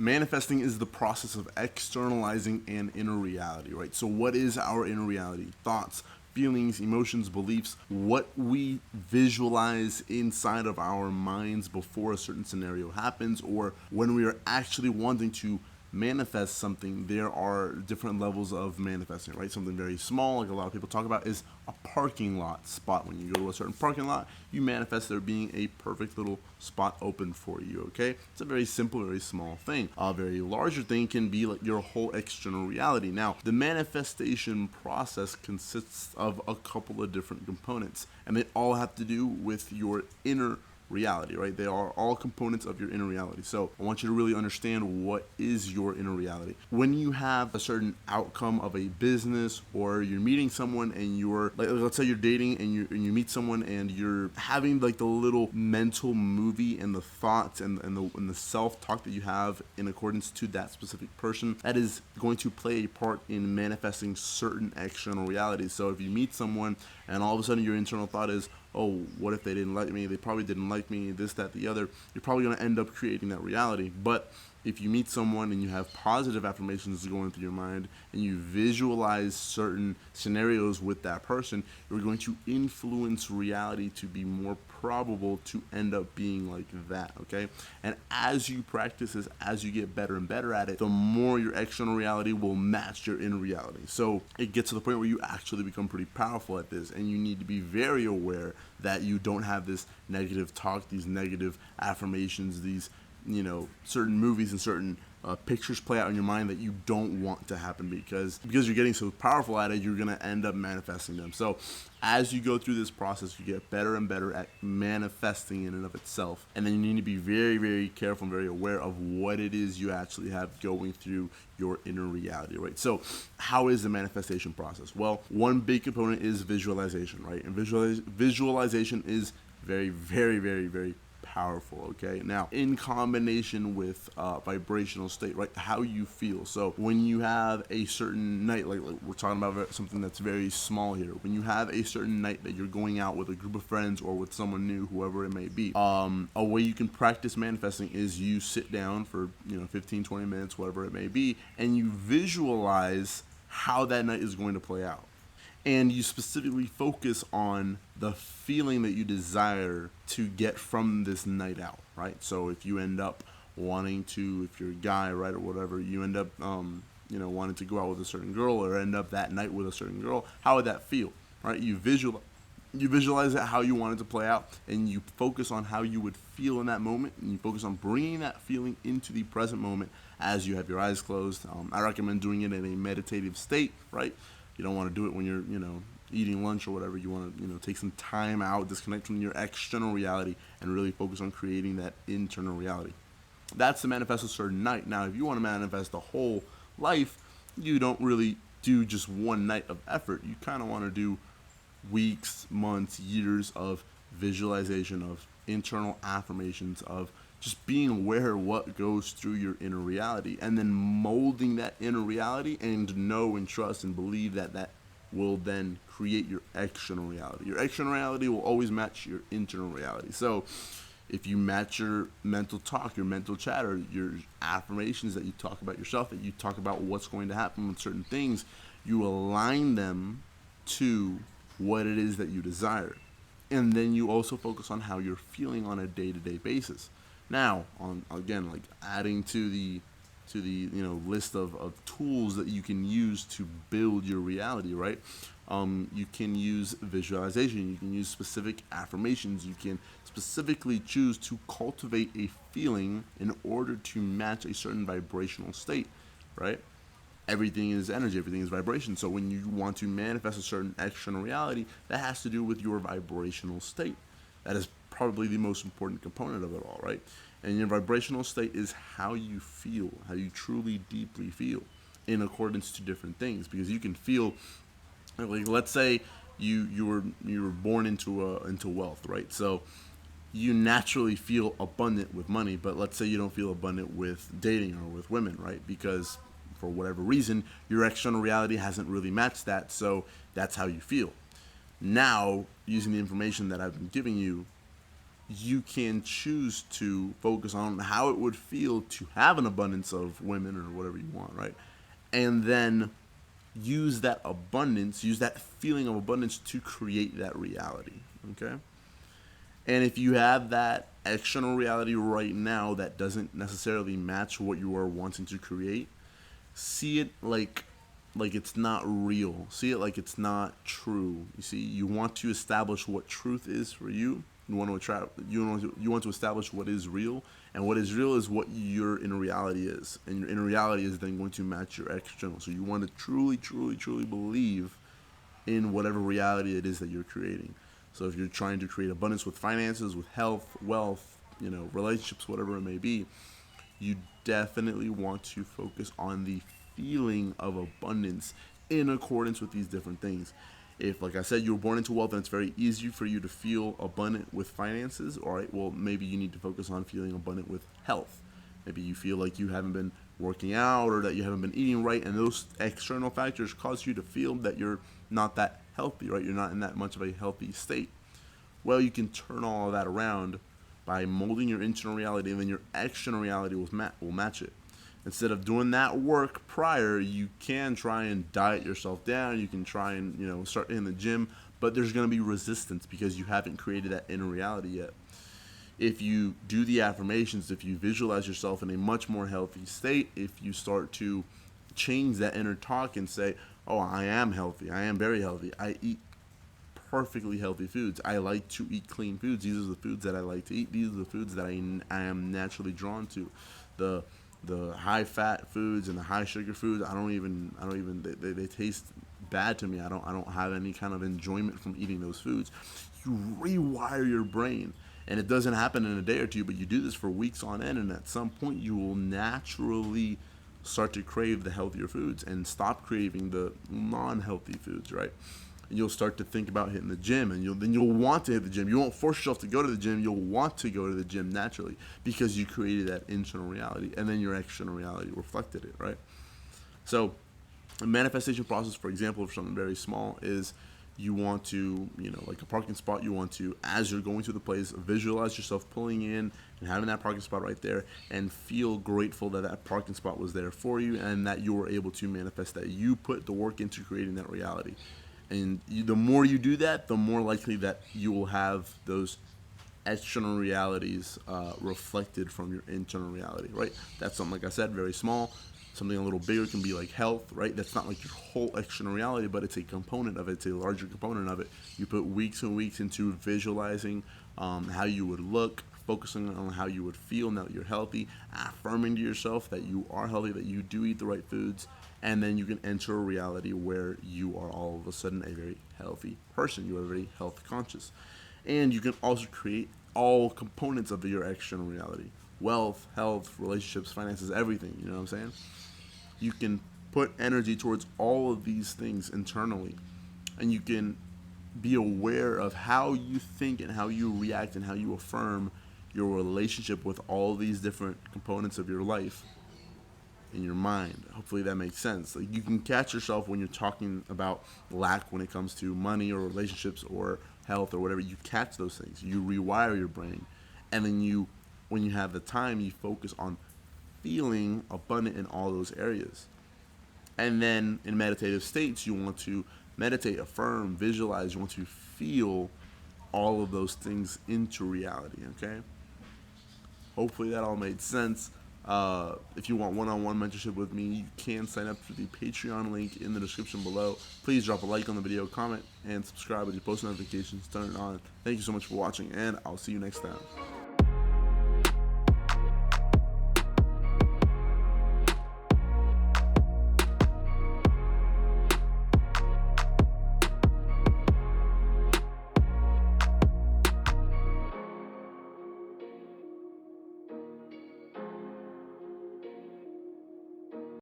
manifesting is the process of externalizing an inner reality, right? So what is our inner reality? Thoughts, feelings, emotions, beliefs, what we visualize inside of our minds before a certain scenario happens, or when we are actually wanting to manifest something. There are different levels of manifesting, right? Something very small, like a lot of people talk about, is a parking lot spot. When you go to a certain parking lot, you manifest there being a perfect little spot open for you, okay? It's a very simple, very small thing. A very larger thing can be like your whole external reality. Now, the manifestation process consists of a couple of different components, and they all have to do with your inner reality, right? They are all components of your inner reality. So I want you to really understand what is your inner reality. When you have a certain outcome of a business, or you're meeting someone and you're like, let's say you're dating and you meet someone and you're having like the little mental movie and the thoughts and the self-talk that you have in accordance to that specific person, that is going to play a part in manifesting certain external realities. So if you meet someone and all of a sudden your internal thought is, oh, what if they didn't like me? They probably didn't like me, this, that, the other. You're probably going to end up creating that reality. But if you meet someone and you have positive affirmations going through your mind and you visualize certain scenarios with that person, you're going to influence reality to be more probable to end up being like that, okay? And as you practice this, as you get better and better at it, the more your external reality will match your inner reality. So it gets to the point where you actually become pretty powerful at this, and you need to be very aware that you don't have this negative talk, these negative affirmations, these certain movies and certain pictures play out in your mind that you don't want to happen, because you're getting so powerful at it, you're going to end up manifesting them. So as you go through this process, you get better and better at manifesting in and of itself. And then you need to be very, very careful and very aware of what it is you actually have going through your inner reality, right? So how is the manifestation process? Well, one big component is visualization, right? And visualization is very, very, very, very powerful, okay? Now, in combination with vibrational state, right? How you feel. So when you have a certain night, like we're talking about something that's very small here. When you have a certain night that you're going out with a group of friends or with someone new, whoever it may be, a way you can practice manifesting is you sit down for 15, 20 minutes, whatever it may be, and you visualize how that night is going to play out. And you specifically focus on the feeling that you desire to get from this night out, right? So if you end up wanting to, if you're a guy, right, or whatever, you end up, wanting to go out with a certain girl, or end up that night with a certain girl, how would that feel, right? You visualize it how you want it to play out, and you focus on how you would feel in that moment, and you focus on bringing that feeling into the present moment as you have your eyes closed. I recommend doing it in a meditative state, right? You don't want to do it when you're, eating lunch or whatever. You want to, take some time out, disconnect from your external reality, and really focus on creating that internal reality. That's to manifest a certain night. Now, if you want to manifest a whole life, you don't really do just one night of effort. You kind of want to do weeks, months, years of visualization, of internal affirmations, of just being aware of what goes through your inner reality, and then molding that inner reality, and know and trust and believe that that will then create your external reality. Your external reality will always match your internal reality. So if you match your mental talk, your mental chatter, your affirmations that you talk about yourself, that you talk about what's going to happen with certain things, you align them to what it is that you desire. And then you also focus on how you're feeling on a day-to-day basis. Now, like adding to the list of tools that you can use to build your reality, right? You can use visualization. You can use specific affirmations. You can specifically choose to cultivate a feeling in order to match a certain vibrational state, right? Everything is energy, everything is vibration. So when you want to manifest a certain external reality, that has to do with your vibrational state. That is probably the most important component of it all, right? And your vibrational state is how you feel, how you truly, deeply feel in accordance to different things. Because you can feel, like, let's say you were born into wealth, right? So you naturally feel abundant with money, but let's say you don't feel abundant with dating or with women, right? Because for whatever reason, your external reality hasn't really matched that, so that's how you feel. Now, using the information that I've been giving you, you can choose to focus on how it would feel to have an abundance of women or whatever you want, right? And then use that abundance, use that feeling of abundance to create that reality, okay? And if you have that external reality right now that doesn't necessarily match what you are wanting to create, see it like it's not real. See it like it's not true. You see, you want to establish what truth is for you. You want to attract. You want to establish what is real, and what is real is what your inner reality is, and your inner reality is then going to match your external. So you want to truly, truly, truly believe in whatever reality it is that you're creating. So if you're trying to create abundance with finances, with health, wealth, relationships, whatever it may be, you definitely want to focus on the feeling of abundance in accordance with these different things. If, like I said, you were born into wealth and it's very easy for you to feel abundant with finances, all right, well, maybe you need to focus on feeling abundant with health. Maybe you feel like you haven't been working out or that you haven't been eating right, and those external factors cause you to feel that you're not that healthy, right? You're not in that much of a healthy state. Well, you can turn all of that around by molding your internal reality, and then your external reality will match it. Instead of doing that work prior, you can try and diet yourself down. You can try and start in the gym, but there's going to be resistance because you haven't created that inner reality yet. If you do the affirmations, if you visualize yourself in a much more healthy state, if you start to change that inner talk and say, oh, I am healthy, I am very healthy, I eat perfectly healthy foods, I like to eat clean foods, these are the foods that I like to eat, these are the foods that I am naturally drawn to. The high fat foods and the high sugar foods, I don't even they taste bad to me. I don't have any kind of enjoyment from eating those foods. You rewire your brain, and it doesn't happen in a day or two, but you do this for weeks on end, and at some point you will naturally start to crave the healthier foods and stop craving the non-healthy foods, right? And you'll start to think about hitting the gym, and you'll want to hit the gym. You won't force yourself to go to the gym. You'll want to go to the gym naturally because you created that internal reality, and then your external reality reflected it, right? So a manifestation process, for example, for something very small is you want to, like a parking spot, you want to, as you're going to the place, visualize yourself pulling in and having that parking spot right there, and feel grateful that that parking spot was there for you and that you were able to manifest that. You put the work into creating that reality. And the more you do that, the more likely that you will have those external realities reflected from your internal reality, right? That's something, like I said, very small. Something a little bigger can be like health, right? That's not like your whole external reality, but it's a component of it. It's a larger component of it. You put weeks and weeks into visualizing how you would look, focusing on how you would feel now that you're healthy, affirming to yourself that you are healthy, that you do eat the right foods, and then you can enter a reality where you are all of a sudden a very healthy person. You are very health conscious. And you can also create all components of your external reality: wealth, health, relationships, finances, everything. You know what I'm saying? You can put energy towards all of these things internally, and you can be aware of how you think and how you react and how you affirm your relationship with all these different components of your life in your mind. Hopefully that makes sense. Like, you can catch yourself when you're talking about lack when it comes to money or relationships or health or whatever. You catch those things. You rewire your brain, and then when you have the time, you focus on feeling abundant in all those areas. And then in meditative states, you want to meditate, affirm, visualize. You want to feel all of those things into reality, okay? Hopefully that all made sense. If you want one-on-one mentorship with me, you can sign up for the Patreon link in the description below. Please drop a like on the video, comment, and subscribe with your post notifications. Turn it on. Thank you so much for watching, and I'll see you next time.